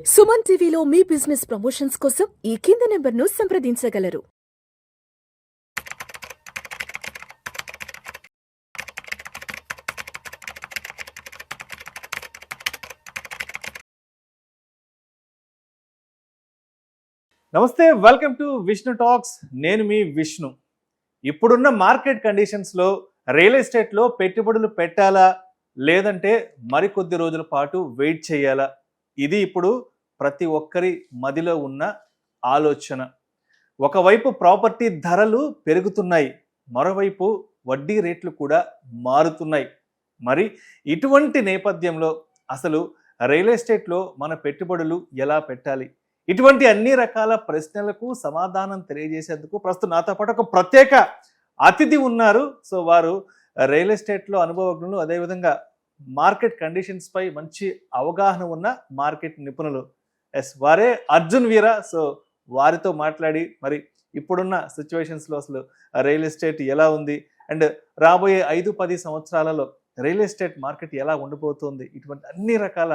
సుమన్ టీవీలో మీ business promotions కోసం ఈ కింది నెంబర్ను సంప్రదించగలరు. నమస్తే, వెల్కమ్ టు విష్ణు టాక్స్. నేను మీ విష్ణు. ఇప్పుడున్న మార్కెట్ కండిషన్స్లో రియల్ ఎస్టేట్లో పెట్టుబడులు పెట్టాలా లేదంటే మరికొద్ది రోజుల పాటు వెయిట్ చేయాలా? ఇది ఇప్పుడు ప్రతి ఒక్కరి మదిలో ఉన్న ఆలోచన. ఒకవైపు ప్రాపర్టీ ధరలు పెరుగుతున్నాయి, మరోవైపు వడ్డీ రేట్లు కూడా మారుతున్నాయి. మరి ఇటువంటి నేపథ్యంలో అసలు రియల్ ఎస్టేట్లో మన పెట్టుబడులు ఎలా పెట్టాలి? ఇటువంటి అన్ని రకాల ప్రశ్నలకు సమాధానం తెలియజేసేందుకు ప్రస్తుతం నాతో పాటు ఒక ప్రత్యేక అతిథి ఉన్నారు. సో వారు రియల్ ఎస్టేట్లో అనుభవజ్ఞులు, అదేవిధంగా మార్కెట్ కండిషన్స్ పై మంచి అవగాహన ఉన్న మార్కెట్ నిపుణులు. వారే అర్జున్ వీరా. సో వారితో మాట్లాడి మరి ఇప్పుడున్న సిచ్యువేషన్స్లో అసలు రియల్ ఎస్టేట్ ఎలా ఉంది అండ్ రాబోయే 5-10 సంవత్సరాలలో రియల్ ఎస్టేట్ మార్కెట్ ఎలా ఉండిపోతుంది, ఇటువంటి అన్ని రకాల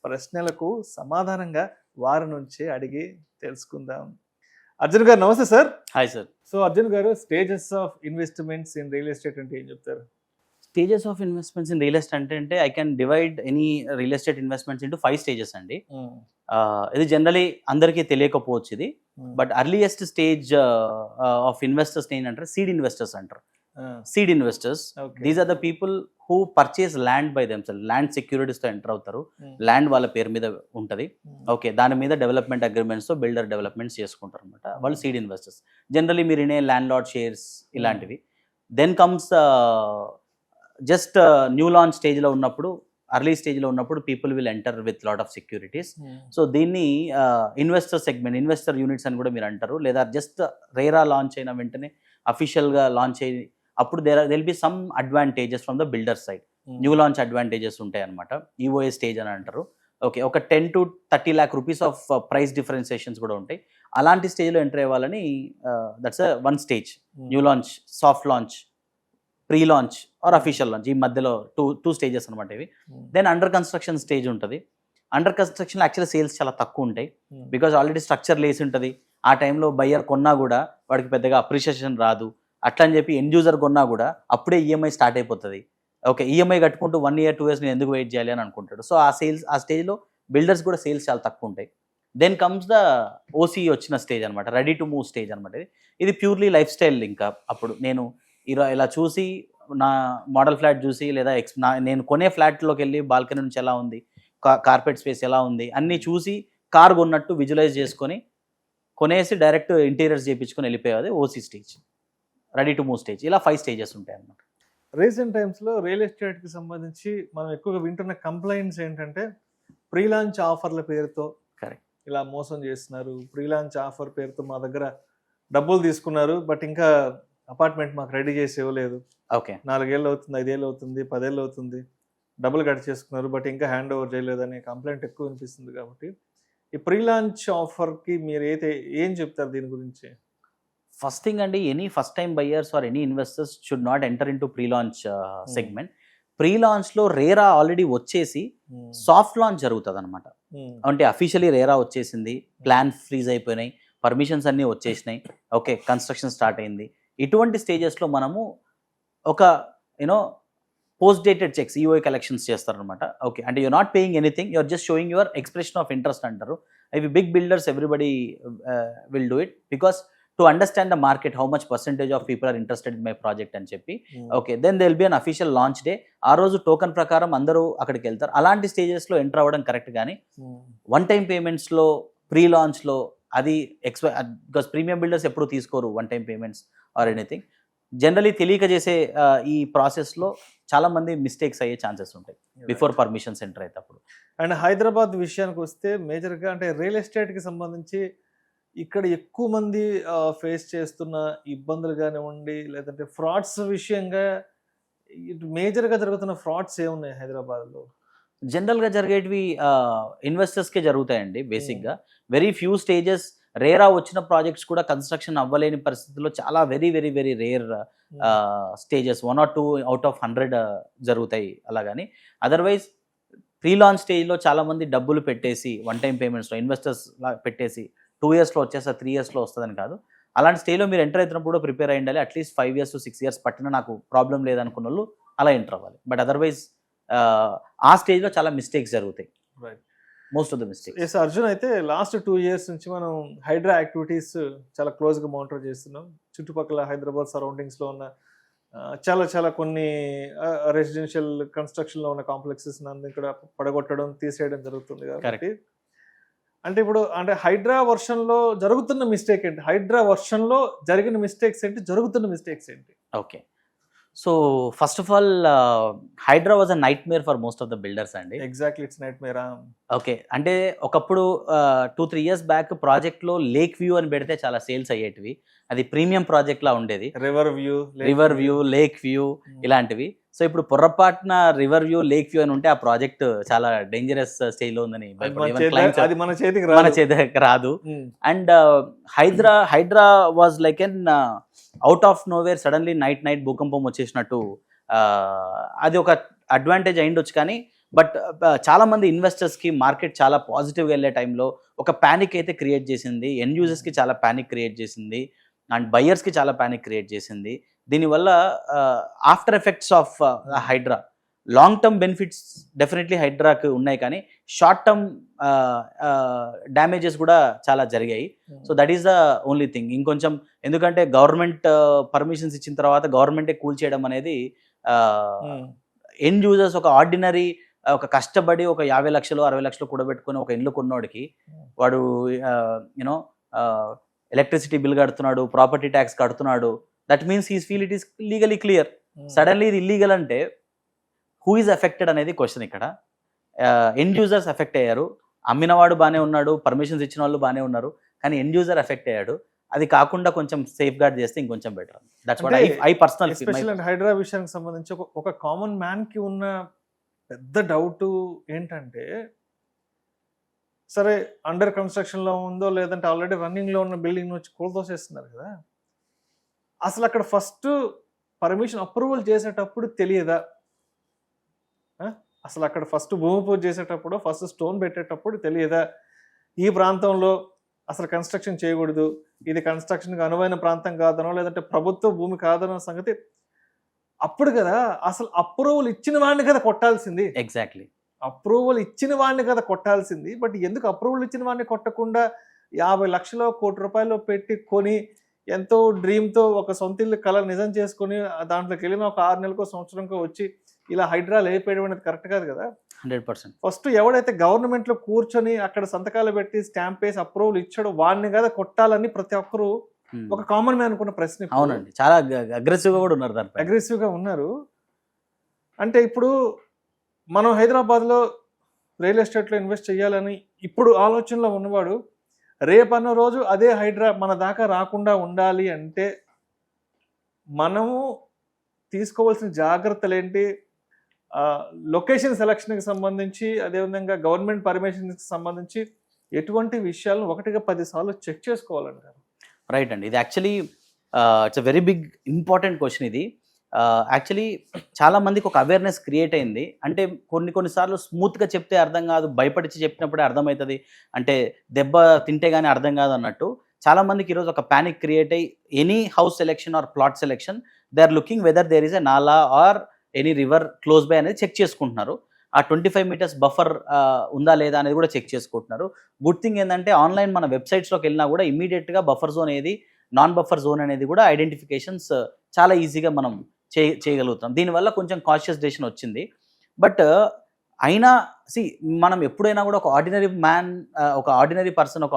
ప్రశ్నలకు సమాధానంగా వారి నుంచే అడిగి తెలుసుకుందాం. అర్జున్ గారు నమస్తే sir. Hi sir. So Arjun garu, stages of investments in real estate అంటే ఏం చెప్తారు? Stages of investments in real estate అంటే I can divide any real estate investments into 5 stages అండి. ఇది జనరలీ అందరికీ తెలియకపోవచ్చు ఇది, but earliest stage of investors ఏంటంటారు? సీడ్ ఇన్వెస్టర్స్ అంటారు. Seed investors, these are the people who purchase land by themselves. Land సెక్యూరిటీస్తో enter అవుతారు. ల్యాండ్ వాళ్ళ పేరు మీద ఉంటుంది. ఓకే, దాని మీద డెవలప్మెంట్ అగ్రిమెంట్స్తో బిల్డర్ డెవలప్మెంట్స్ చేసుకుంటారు అనమాట. వాళ్ళు సీడ్ ఇన్వెస్టర్స్. జనరలీ మీరు వినే ల్యాండ్ లార్డ్ షేర్స్ ఇలాంటివి. Then comes just new launch స్టేజ్లో ఉన్నప్పుడు, అర్లీ స్టేజ్లో ఉన్నప్పుడు people will enter with lot of securities. So దీన్ని ఇన్వెస్టర్ సెగ్మెంట్, ఇన్వెస్టర్ యూనిట్స్ అని కూడా మీరు అంటారు. లేదా జస్ట్ రేరా లాంచ్ అయిన వెంటనే అఫీషియల్గా లాంచ్ అయ్యి అప్పుడు they'll be some advantages from the builder side. New launch advantages ఉంటాయి అనమాట. ఈఓఏ స్టేజ్ అని అంటారు. ఓకే, ఒక 10 to 30 lakh rupees of price differentiations కూడా ఉంటాయి. అలాంటి స్టేజ్లో ఎంటర్ అవ్వాలని that's one stage. New launch, soft launch, pre launch are official launch, ఈ మధ్యలో టూ స్టేజెస్ అనమాట ఇవి. దెన్ అండర్ కన్స్ట్రక్షన్ స్టేజ్ ఉంటుంది. అండర్ కన్స్ట్రక్షన్లో యాక్చువల్లీ సేల్స్ చాలా తక్కువ ఉంటాయి, బికాజ్ ఆల్రెడీ స్ట్రక్చర్ లేసి ఉంటుంది. ఆ టైంలో బయ్యర్ కొన్నా కూడా వాడికి పెద్దగా అప్రిషియేషన్ రాదు. అట్లా అని చెప్పి ఎండ్ యూజర్ కొన్నా కూడా అప్పుడే ఈఎంఐ స్టార్ట్ అయిపోతుంది. ఓకే, ఈఎంఐ కట్టుకుంటూ 1 year 2 years నేను ఎందుకు వెయిట్ చేయాలి అని అనుకుంటాడు. సో ఆ స్టేజ్లో బిల్డర్స్ కూడా సేల్స్ చాలా తక్కువ ఉంటాయి. దెన్ కమ్స్ ద ఓసీ వచ్చిన స్టేజ్ అనమాట, రెడీ టు మూవ్ స్టేజ్ అనమాట. ఇది ప్యూర్లీ లైఫ్ స్టైల్. ఇంకా అప్పుడు నేను ఇలా చూసి, నా మోడల్ ఫ్లాట్ చూసి, లేదా నేను కొనే ఫ్లాట్లోకి వెళ్ళి బాల్కనీ నుంచి ఎలా ఉంది, కార్పెట్ స్పేస్ ఎలా ఉంది అన్నీ చూసి కార్ కొన్నట్టు విజువలైజ్ చేసుకొని కొనేసి డైరెక్ట్ ఇంటీరియర్స్ చేయించుకొని వెళ్ళిపోయేది OC stage, ready to move stage. ఇలా 5 స్టేజెస్ ఉంటాయి అన్నమాట. రీసెంట్ టైమ్స్లో రియల్ ఎస్టేట్కి సంబంధించి మనం ఎక్కువగా వింటున్న కంప్లైంట్స్ ఏంటంటే ప్రీ లాంచ్ ఆఫర్ల పేరుతో కరెక్ట్ ఇలా మోసం చేస్తున్నారు. ప్రీ లాంచ్ ఆఫర్ పేరుతో మా దగ్గర డబ్బులు తీసుకున్నారు, బట్ ఇంకా అపార్ట్మెంట్ మాకు రెడీ చేసి ఇవ్వలేదు. ఓకే, 4 ఏళ్ళు అవుతుంది, 5 ఏళ్ళు అవుతుంది, 10 ఏళ్ళు అవుతుంది, డబ్బులు కట్ చేసుకున్నారు, బట్ ఇంకా హ్యాండ్ ఓవర్ చేయలేదు అనే కంప్లైంట్ ఎక్కువ వినిపిస్తుంది. కాబట్టి ఈ ప్రీ లాంచ్ ఆఫర్కి మీరు ఏం చెప్తారు దీని గురించి? ఫస్ట్ థింగ్ అండి, any first time buyers or any investors should not enter into pre launch segment. Pre లాంచ్లో రేరా ఆల్రెడీ వచ్చేసి సాఫ్ట్ లాంచ్ జరుగుతుంది అనమాట. అంటే అఫీషియలీ రేరా వచ్చేసింది, ప్లాన్ ఫ్రీజ్ అయిపోయినాయి, పర్మిషన్స్ అన్నీ వచ్చేసినాయి, ఓకే, కన్స్ట్రక్షన్ స్టార్ట్ అయింది. ఇటువంటి స్టేజెస్లో మనము ఒక post dated cheques, EOI collections చేస్తారనమాట. ఓకే, అంటే you're not paying anything, you're just showing your expression of interest అంటారు. ఇవి big builders everybody will do it because to understand the market, how much percentage of people are interested in my project అని చెప్పి. Okay, then they will be an official launch day. ఆ రోజు token ప్రకారం అందరూ అక్కడికి వెళ్తారు. అలాంటి స్టేజెస్లో ఎంటర్ అవ్వడం కరెక్ట్. కానీ వన్ టైం పేమెంట్స్లో, ప్రీ లాంచ్లో అది బికాస్ ప్రీమియం బిల్డర్స్ ఎప్పుడు తీసుకోరు one time payments or anything. Generally తెలియక చేసే ఈ ప్రాసెస్లో చాలా మంది మిస్టేక్స్ అయ్యే ఛాన్సెస్ ఉంటాయి బిఫోర్ పర్మిషన్ సెంటర్ అయితే. అప్పుడు అండ్ హైదరాబాద్ విషయానికి వస్తే మేజర్గా అంటే రియల్ ఎస్టేట్కి సంబంధించి ఇక్కడ ఎక్కువ మంది ఫేస్ చేస్తున్న ఇబ్బందులు కానివ్వండి, లేదంటే ఫ్రాడ్స్ విషయంగా మేజర్గా జరుగుతున్న ఫ్రాడ్స్ ఏమున్నాయి హైదరాబాద్లో? జనరల్గా జరిగేటివి ఇన్వెస్టర్స్కే జరుగుతాయండి. బేసిక్గా వెరీ ఫ్యూ స్టేజెస్, రేరా వచ్చిన ప్రాజెక్ట్స్ కూడా కన్స్ట్రక్షన్ అవ్వలేని పరిస్థితుల్లో చాలా very very very rare stages, 1 or 2 out of 100 జరుగుతాయి. అలాగని అదర్వైజ్ ప్రీ లాంచ్ స్టేజ్లో చాలా మంది డబ్బులు పెట్టేసి వన్ టైం పేమెంట్స్లో ఇన్వెస్టర్స్ పెట్టేసి 2 yearsలో వచ్చేస్తా 3 yearsలో వస్తుందని కాదు. అలాంటి స్టేజ్లో మీరు ఎంటర్ అవుతున్నప్పుడు కూడా ప్రిపేర్ అయ్యి ఉండాలి. అట్లీస్ట్ 5 years to 6 years పట్టినా నాకు ప్రాబ్లం లేదనుకున్న వాళ్ళు అలా ఎంటర్ అవ్వాలి. బట్ అదర్వైజ్ ఆ స్టేజ్లో చాలా మిస్టేక్స్ జరుగుతాయి. Right. Most of the mistakes. Yes Arjun, అయితే లాస్ట్ 2 years నుంచి మనం హైడ్రా యాక్టివిటీస్ చాలా క్లోజ్గా మానిటర్ చేస్తున్నాం. చుట్టుపక్కల హైదరాబాద్ సరౌండింగ్స్లో ఉన్న చాలా చాలా కొన్ని రెసిడెన్షియల్ కన్స్ట్రక్షన్లో ఉన్న కాంప్లెక్సెస్ ఇక్కడ పడగొట్టడం తీసేయడం జరుగుతుంది కాబట్టి అంటే ఇప్పుడు అంటే హైడ్రా వర్షన్లో జరుగుతున్న మిస్టేక్ ఏంటి, హైడ్రా వర్షన్లో జరిగిన మిస్టేక్స్ ఏంటి, జరుగుతున్న మిస్టేక్స్ ఏంటి? Okay, so first of all HYDRAA was a nightmare for most of the builders అండి. Exactly, it's nightmare. Okay, అంటే ఒకప్పుడు 2-3 years బ్యాక్ ప్రాజెక్ట్లో లేక్ వ్యూ అని పెడితే చాలా సేల్స్ అయ్యేటివి. అది ప్రీమియం ప్రాజెక్ట్ లా ఉండేది. రివర్ వ్యూ, లేక్ వ్యూ ఇలాంటివి. సో ఇప్పుడు పొరపాటున రివర్ వ్యూ, లేక్ వ్యూ అని ఉంటే ఆ ప్రాజెక్ట్ చాలా డేంజరస్ స్టేజ్ లో ఉందని మన చేతికి రాదు. And Hydraa was like an out of nowhere suddenly night భూకంపం వచ్చేసినట్టు. అది ఒక అడ్వాంటేజ్ అయిండొచ్చు, కానీ బట్ చాలా మంది ఇన్వెస్టర్స్ కి మార్కెట్ చాలా పాజిటివ్గా వెళ్ళే టైంలో ఒక ప్యానిక్ అయితే క్రియేట్ చేసింది. ఎండ్ యూజర్స్ కి చాలా ప్యానిక్ క్రియేట్ చేసింది అండ్ బయర్స్ కి చాలా ప్యానిక్ క్రియేట్ చేసింది. దీనివల్ల after effects of HYDRAA, long term benefits definitely హైడ్రాకి ఉన్నాయి, కానీ షార్ట్ టర్మ్ డ్యామేజెస్ కూడా చాలా జరిగాయి. So that is the only thing. ఇంకొంచెం ఎందుకంటే గవర్నమెంట్ పర్మిషన్స్ ఇచ్చిన తర్వాత గవర్నమెంటే కూల్ చేయడం అనేది ఎండ్ యూజర్స్, ఒక ఆర్డినరీ ఒక కష్టపడి ఒక 50 లక్షలు 60 లక్షలు కూడబెట్టుకుని ఒక ఇల్లు కొన్నోడికి వాడు యూనో ఎలక్ట్రిసిటీ బిల్ కడుతున్నాడు, ప్రాపర్టీ ట్యాక్స్ కడుతున్నాడు. That means he's feel it is legally clear. Suddenly ఇది ఇల్లీగల్ అంటే హూ ఈజ్ ఎఫెక్టెడ్ అనేది క్వశ్చన్ ఇక్కడ. ఎండ్ యూజర్స్ ఎఫెక్ట్ అయ్యారు. అమ్మినవాడు బాగానే ఉన్నాడు, పర్మిషన్స్ ఇచ్చిన వాళ్ళు బాగానే ఉన్నారు, కానీ ఎండ్ యూజర్ ఎఫెక్ట్ అయ్యాడు. అది కాకుండా కొంచెం సేఫ్ గార్డ్ చేస్తే ఇంకొంచెం better. That's what I personal especially Hydraa విషయానికి సంబంధించి ఒక కామన్ మ్యాన్ కి ఉన్న పెద్ద డౌట్ ఏంటంటే, సరే అండర్ కన్స్ట్రక్షన్ లో ఉందో లేదంటే ఆల్రెడీ రన్నింగ్ లో ఉన్న బిల్డింగ్ వచ్చి కూలదోసేస్తున్నారు కదా, అసలు అక్కడ ఫస్ట్ పర్మిషన్ అప్రూవల్ చేసేటప్పుడు తెలియదా? అసలు అక్కడ ఫస్ట్ భూమి పూజ చేసేటప్పుడు, ఫస్ట్ స్టోన్ పెట్టేటప్పుడు తెలియదా ఈ ప్రాంతంలో అసలు కన్స్ట్రక్షన్ చేయకూడదు, ఇది కన్స్ట్రక్షన్కి అనువైన ప్రాంతం కాదనో లేదంటే ప్రభుత్వ భూమి కాదనో సంగతి అప్పుడు కదా. అసలు అప్రూవల్ ఇచ్చిన వాడిని కదా కొట్టాల్సింది. ఎగ్జాక్ట్లీ, అప్రూవల్ ఇచ్చిన వాడిని కదా కొట్టాల్సింది. బట్ ఎందుకు అప్రూవల్ ఇచ్చిన వాడిని కొట్టకుండా 50 లక్షలు ₹1 కోటి పెట్టి కొని ఎంతో డ్రీమ్తో ఒక సొంత ఇల్లు కళ నిజం చేసుకుని దాంట్లోకి వెళ్ళిన ఒక 6 నెలలకో సంవత్సరంకో వచ్చి ఇలా హైడ్రా లేపేయడం అనేది కరెక్ట్ కాదు కదా. 100%. ఫస్ట్ ఎవడైతే గవర్నమెంట్ లో కూర్చొని అక్కడ సంతకాలు పెట్టి స్టాంప్ వేసి అప్రూవల్ ఇచ్చాడో వాడిని కదా కొట్టాలని ప్రతి ఒక్కరు ఒక కామన్ మ్యాన్ అనుకున్న ప్రశ్న. అవునండి, చాలా అగ్రెసివ్ గా కూడా ఉన్నారు, దానిపై అగ్రెసివ్ గా ఉన్నారు. అంటే ఇప్పుడు మనం హైదరాబాద్ లో రియల్ ఎస్టేట్ లో ఇన్వెస్ట్ చేయాలని ఇప్పుడు ఆలోచనలో ఉన్నవాడు రేపన్న రోజు అదే హైడ్రా మన దాకా రాకుండా ఉండాలి అంటే మనము తీసుకోవాల్సిన జాగ్రత్తలు ఏంటి? లొకేషన్ సెలక్షన్కి సంబంధించి, అదేవిధంగా గవర్నమెంట్ పర్మిషన్కి సంబంధించి ఎటువంటి విషయాలను 1-10 సార్లు చెక్ చేసుకోవాలంటారు? రైట్ అండి, ఇది actually it's a very big important question. ఇది యాక్చువల్లీ చాలా మందికి ఒక అవేర్నెస్ క్రియేట్ అయింది. అంటే కొన్నిసార్లు స్మూత్గా చెప్తే అర్థం కాదు, భయపడిచి చెప్పినప్పుడే అర్థమవుతుంది, అంటే దెబ్బ తింటే కానీ అర్థం కాదు అన్నట్టు. చాలా మందికి ఈరోజు ఒక ప్యానిక్ క్రియేట్ అయ్యి any house selection or plot selection they are looking whether there is a nala or any river close by అనేది చెక్ చేసుకుంటున్నారు. ఆ 25 meters బఫర్ ఉందా లేదా అనేది కూడా చెక్ చేసుకుంటున్నారు. గుడ్ థింగ్ ఏంటంటే ఆన్లైన్ మన వెబ్సైట్స్లోకి వెళ్ళినా కూడా ఇమీడియట్గా బఫర్ జోన్ ఏది, నాన్ బఫర్ జోన్ అనేది కూడా ఐడెంటిఫికేషన్స్ చాలా ఈజీగా మనం చేయగలుగుతాం. దీనివల్ల కొంచెం కాన్షియస్ డెసిషన్ వచ్చింది. బట్ అయినా మనం ఎప్పుడైనా కూడా ఒక ఆర్డినరీ మ్యాన్, ఒక ఆర్డినరీ పర్సన్, ఒక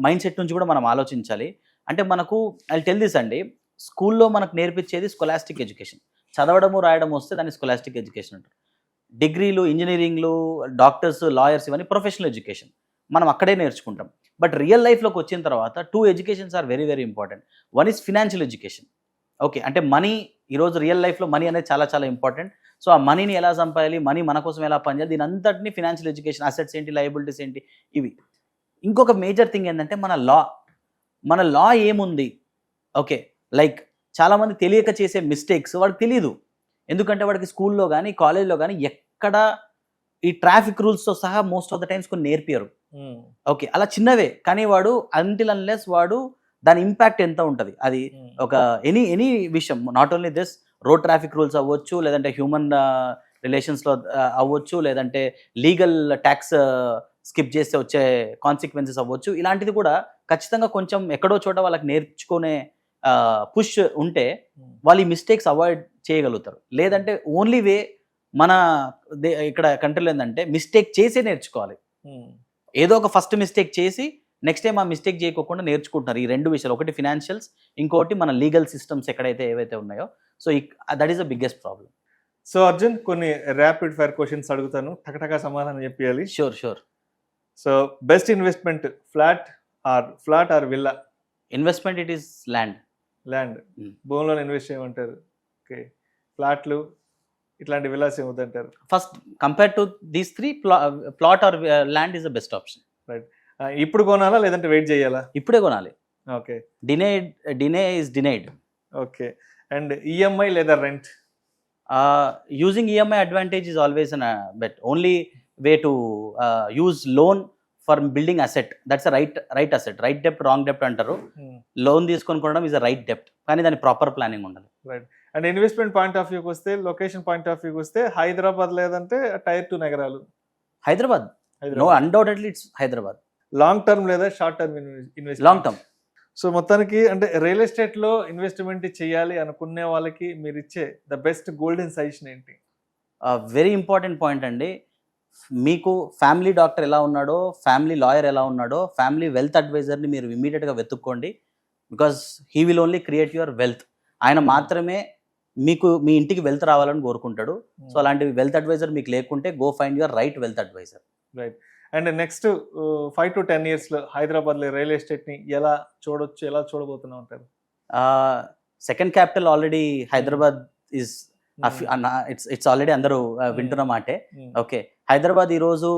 మైండ్ సెట్ నుంచి కూడా మనం ఆలోచించాలి. అంటే మనకు ఐ టెల్ దిస్ అండి, స్కూల్లో మనకు నేర్పించేది స్కొలాస్టిక్ ఎడ్యుకేషన్, చదవడము రాయడం వస్తే దాన్ని స్కొలాస్టిక్ ఎడ్యుకేషన్ అంటారు. డిగ్రీలు, ఇంజనీరింగ్లు, డాక్టర్స్, లాయర్స్ ఇవన్నీ ప్రొఫెషనల్ ఎడ్యుకేషన్, మనం అక్కడే నేర్చుకుంటాం. బట్ రియల్ లైఫ్లోకి వచ్చిన తర్వాత 2 educations are very very important. One is financial education. Okay, అంటే మనీ, ఈరోజు రియల్ లైఫ్లో మనీ అనేది చాలా చాలా ఇంపార్టెంట్. సో ఆ మనీని ఎలా సంపాదాలి, మనీ మన కోసం ఎలా పనిచేయాలి, దీని అంతటిని ఫినాన్షియల్ ఎడ్యుకేషన్, అసెట్స్ ఏంటి, లయబిలిటీస్ ఏంటి, ఇవి. ఇంకొక మేజర్ థింగ్ ఏంటంటే మన లా ఏముంది. ఓకే, లైక్ చాలామంది తెలియక చేసే మిస్టేక్స్ వాడికి తెలియదు. ఎందుకంటే వాడికి స్కూల్లో కానీ కాలేజ్లో కానీ ఎక్కడ ఈ ట్రాఫిక్ రూల్స్తో సహా మోస్ట్ ఆఫ్ ద టైమ్స్ కొన్ని నేర్పియరు. ఓకే, అలా చిన్నవే కానీ వాడు అంటిల్ అన్లెస్ వాడు దాని ఇంపాక్ట్ ఎంత ఉంటుంది అది ఒక ఎనీ విషయం, not only this, road traffic rules అవ్వచ్చు, లేదంటే హ్యూమన్ రిలేషన్స్లో అవ్వచ్చు, లేదంటే లీగల్ ట్యాక్స్ స్కిప్ చేస్తే వచ్చే కాన్సిక్వెన్సెస్ అవ్వచ్చు, ఇలాంటిది కూడా ఖచ్చితంగా కొంచెం ఎక్కడో చోట వాళ్ళకి నేర్చుకునే పుష్ ఉంటే వాళ్ళు ఈ మిస్టేక్స్ అవాయిడ్ చేయగలుగుతారు. లేదంటే ఓన్లీ వే మన ఇక్కడ కంట్రీలో ఏంటంటే మిస్టేక్ చేసే నేర్చుకోవాలి. ఏదో ఒక ఫస్ట్ మిస్టేక్ చేసి నెక్స్ట్ టైం ఆ మిస్టేక్ చేయకోకుండా నేర్చుకుంటున్నారు. ఈ రెండు విషయాలు, ఒకటి ఫినాన్షియల్స్, ఇంకోటి మన లీగల్ సిస్టమ్స్ ఎక్కడైతే ఏవైతే ఉన్నాయో. So that is the biggest problem. So Arjun, కొన్ని ర్యాపిడ్ ఫైర్ క్వశ్చన్స్ అడుగుతాను, టకటకా సమాధానం చెప్పాలి. Sure. So best investment, flat or villa? Investment it is land. భూమిలో ఇన్వెస్ట్ చేయమంటారు. ఓకే, ఫ్లాట్లు ఇట్లాంటి విల్లాస్ ఏమవుతుంటారు? First compare to these three, plot or land is the best option. Right. ఇప్పుడు కొనాలా లేదంటే వెయిట్ చేయాలా? ఇప్పుడే కొనాలి. Okay. Deny is denied. Okay. And EMI లేదా rent? Using EMI advantage is always a bet. Only way to use loan for building asset. That's a right asset. Right debt, wrong debt అంటారు. Loan తీసుకొని కొనడం is a right debt. కానీ దాని proper planning ఉండాలి. Right. And investment point of వ్యూకి వస్తే, location point of వ్యూకి వస్తే, హైదరాబాద్ లేదంటే టైర్ 2 నగరాలు? Hyderabad. No, undoubtedly it's Hyderabad. Long term లేదా short term investment? Long term. So మొత్తానికి అంటే రియల్ ఎస్టేట్లో ఇన్వెస్ట్మెంట్ చేయాలి అనుకునే వాళ్ళకి మీరు ఇచ్చే ద బెస్ట్ గోల్డెన్ సజెషన్ ఏంటి? వెరీ ఇంపార్టెంట్ పాయింట్ అండి. మీకు ఫ్యామిలీ డాక్టర్ ఎలా ఉన్నాడో, ఫ్యామిలీ లాయర్ ఎలా ఉన్నాడో, ఫ్యామిలీ వెల్త్ అడ్వైజర్ని మీరు ఇమీడియట్గా వెతుక్కోండి. Because he will only create your wealth. ఆయన మాత్రమే మీకు మీ ఇంటికి వెల్త్ రావాలని కోరుకుంటాడు. సో అలాంటి వెల్త్ అడ్వైజర్ మీకు లేకుంటే go find your right wealth advisor. Right. And next 5 to 10 yearsలో హైదరాబాద్లో రియల్ ఎస్టేట్ని ఎలా చూడొచ్చు, ఎలా చూడబోతున్నా ఉంటారు? Second capital already Hyderabad is it's already అందరూ వింటున్న మాటే. ఓకే, హైదరాబాద్ ఈరోజు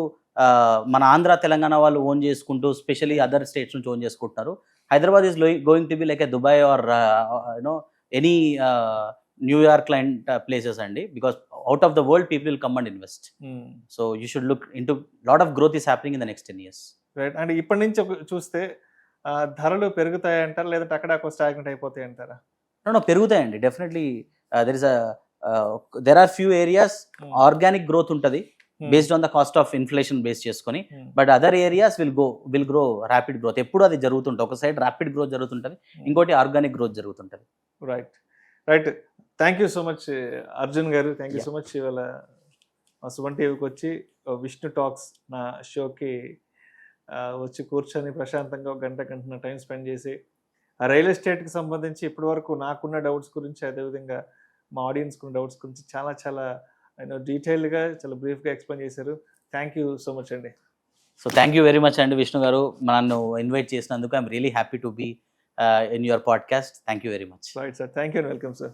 మన ఆంధ్ర తెలంగాణ వాళ్ళు ఓన్ చేసుకుంటూ, స్పెషలీ అదర్ స్టేట్స్ నుంచి ఓన్ చేసుకుంటున్నారు. Hyderabad is going to be like a Dubai or any New York లాంటి ప్లేసెస్ అండి. Because out of the world people will come and invest. So you should look into lot of growth is happening in the next 10 years. Right. And ఇప్పటి నుంచి చూస్తే ధరలు పెరుగుతాయి అంటారా, లేదంటే అక్కడ స్టాగ్నెట్ అయిపోతాయి అంటారా? నో, పెరుగుతాయండి. Definitely there are few areas organic growth ఉంటుంది based on the cost of inflation base చేసుకొని. But other areas will grow rapid growth. ఎప్పుడు అది జరుగుతుంటుంది. ఒక సైడ్ ర్యాపిడ్ గ్రోత్ జరుగుతుంటుంది, ఇంకోటి ఆర్గానిక్ గ్రోత్ జరుగుతుంటుంది. Right. Thank you so much Arjun garu. Thank you so much. ఇవాళ సుమన్ టీవీకి వచ్చి విష్ణు టాక్స్ నా షోకి వచ్చి కూర్చొని ప్రశాంతంగా ఒక గంటన్నర టైం స్పెండ్ చేసి ఆ రియల్ ఎస్టేట్కి సంబంధించి ఇప్పటి వరకు నాకున్న డౌట్స్ గురించి, అదేవిధంగా మా ఆడియన్స్కున్న డౌట్స్ గురించి చాలా డీటెయిల్గా, చాలా బ్రీఫ్గా ఎక్స్ప్లెయిన్ చేశారు. థ్యాంక్ యూ సో మచ్ అండి. So thank you very much అండి విష్ణు గారు, నన్ను ఇన్వైట్ చేసినందుకు. I'm really happy to be in your podcast. Thank you very much. Right sir. Thank you and welcome sir.